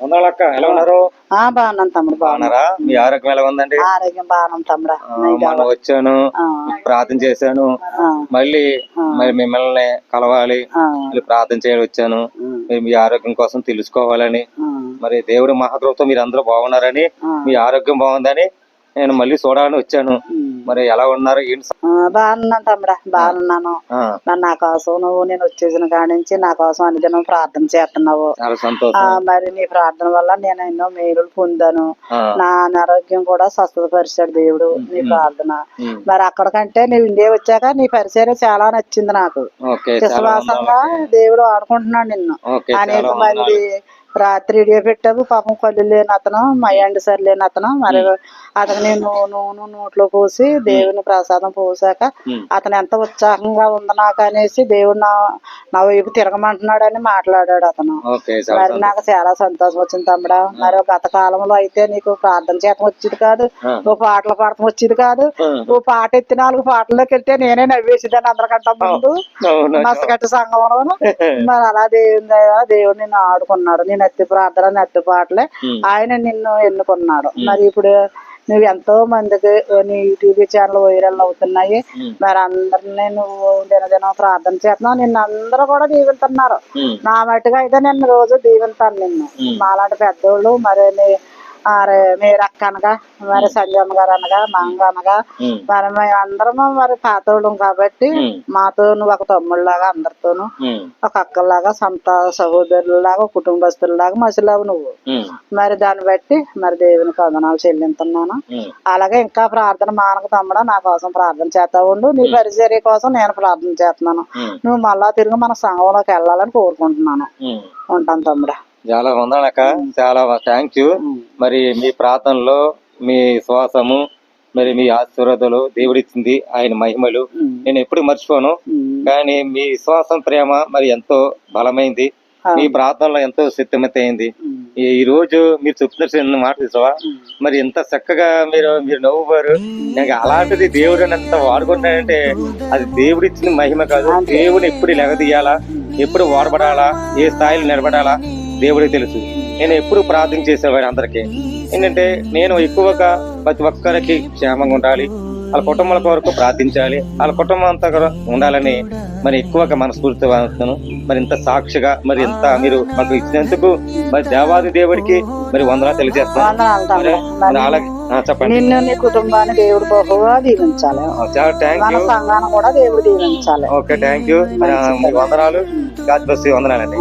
వందనాలక్క, ఎలా ఉన్నారు? బాగున్నాను తమ్ముడు. బాగున్నారా? మీ ఆరోగ్యం ఎలా ఉందండి? ఆరోగ్యం బాగున్నాం తమ్ముడు. మొన్న వచ్చాను, ప్రార్థన చేశాను, మళ్ళీ మరి మిమ్మల్ని కలవాలి, మళ్ళీ ప్రార్థన చేయడం వచ్చాను. మీ ఆరోగ్యం కోసం తెలుసుకోవాలని, మరి దేవుడి మహాకృపతో మీరు అందరూ బాగున్నారని, మీ ఆరోగ్యం బాగుందని నేను మళ్ళీ చూడాలని వచ్చాను. మరి ఎలా ఉన్నారు? బాగున్నాను తమ్ముడా, బాగున్నాను. మరి నా కోసం నువ్వు నేను వచ్చేసిన కాడి నుంచి నా కోసం అనుదినం ప్రార్థన చేస్తున్నావు. చాలా సంతోషం. మరి నీ ప్రార్థన వల్ల నేను ఎన్నో మేలులు పొందాను. నా అనారోగ్యం కూడా స్వస్థత పరిచాడు దేవుడు నీ ప్రార్థన. మరి అక్కడికంటే నువ్వు ఇండియా వచ్చాక నీ పరిచయం చాలా నచ్చింది నాకు. విశ్వాసంగా దేవుడు ఆడుకుంటున్నాడు నిన్ను. అనేక మంది రాత్రి ఇడియో పెట్టావు, పాపం కళ్ళు లేని అతను, మయాండి సరి లేని అతను, మరి అతను నేను నూనె నోట్లో పోసి దేవుని ప్రసాదం పోసాక అతను ఎంత ఉత్సాహంగా ఉంది నాకు అనేసి దేవుడు నా వైపు తిరగమంటున్నాడని మాట్లాడాడు అతను. మరి నాకు చాలా సంతోషం వచ్చింది తమ్ముడా. మరి గత కాలంలో అయితే నీకు ప్రార్థన చేతం వచ్చేది కాదు, ఓ పాటలు పాడటం వచ్చేది కాదు. ఓ పాట ఎత్తి 4 పాటల్లోకి వెళ్తే నేనే నవ్వేసేదాన్ని అందరికంటే ముందు మస్తకట్టు సంఘంలోను. మరి అలా దేవుడు నిన్ను ఆడుకున్నాడు. నేను ఎత్తి ప్రార్థన ఎత్తి పాటలే ఆయన నిన్ను ఎన్నుకున్నాడు. మరి ఇప్పుడు నువ్వు ఎంతో మందికి నీ టీవీ ఛానల్ వైరల్ అవుతున్నాయి. మరి అందరినీ నువ్వు దినదినం ప్రార్థన చేస్తున్నావు. నిన్ను అందరూ కూడా దీవిస్తున్నారు. నా మట్టుగా అయితే నేను రోజు దీవిస్తాను నిన్ను. మాలాంటి పెద్దోళ్ళు మరి మీరు అక్క అనగా, మరి సంజయమ్మ గారు అనగా, మాంగ అనగా, మరి మేము అందరము మరి పాతోళ్ళం కాబట్టి మాతో నువ్వు ఒక తమ్ముళ్ళలాగా, అందరితోనూ ఒక అక్కలాగా, సొంత సహోదరులాగా, కుటుంబస్తులాగా మసిలావు నువ్వు. మరి దాన్ని బట్టి మరి దేవునికి వందనాలు చెల్లిస్తున్నాను. అలాగే ఇంకా ప్రార్థన మానక తమ్ముడా, నా కోసం ప్రార్థన చేస్తా ఉండు. నీ పరిచర్య కోసం నేను ప్రార్థన చేస్తున్నాను. నువ్వు మళ్ళా తిరిగి మన సంఘంలోకి వెళ్ళాలని కోరుకుంటున్నాను. ఉంటాను తమ్ముడా. చాలా వందనాలక్క, చాలా థ్యాంక్ యూ. మరి మీ ప్రార్థనలో మీ శ్వాసము, మరి మీ ఆశీర్వాదాలు దేవుడిచ్చింది ఆయన మహిమలు నేను ఎప్పుడు మర్చిపోను. కానీ మీ విశ్వాసం ప్రేమ మరి ఎంతో బలమైంది. మీ ప్రార్థనలో ఎంతో శక్తిమతి అయింది. ఈ రోజు మీరు చెప్తున్న మాట చూసావా, మరి ఎంత చక్కగా మీరు నవ్వువారు. నాకు అలాంటిది దేవుడు ఎంత వాడుకుంటాడంటే అది దేవుడిచ్చిన మహిమ కాదు. దేవుని ఎప్పుడు లెగదీయాలా, ఎప్పుడు వాడబడాలా, ఏ స్థాయిలో నిలబడాలా దేవుడికి తెలుసు. నేను ఎప్పుడు ప్రార్థన చేసేవాడిని అందరికి. ఏంటంటే నేను ఎక్కువగా ప్రతి ఒక్కరికి క్షేమంగా ఉండాలి, వాళ్ళ కుటుంబాల కొరకు ప్రార్థించాలి, వాళ్ళ కుటుంబం అంతా కూడా ఉండాలని మరి ఎక్కువగా మనస్ఫూర్తి వాడుతాను. మరి ఇంత సాక్షిగా మరి ఎంత మీరు మాకు ఇచ్చినందుకు మరి దేవాది దేవుడికి మరి వందనాలు తెలియజేస్తాను. అలాగే చెప్పండి. నిన్ను నీ కుటుంబాన్ని దేవుడు బహుగా దీవించాలి. చాలా థ్యాంక్ యూ. సంఘాన్ని కూడా దేవుడు దీవించాలి. Okay, thank you. వందనాలు. God bless you. వందనాలండి.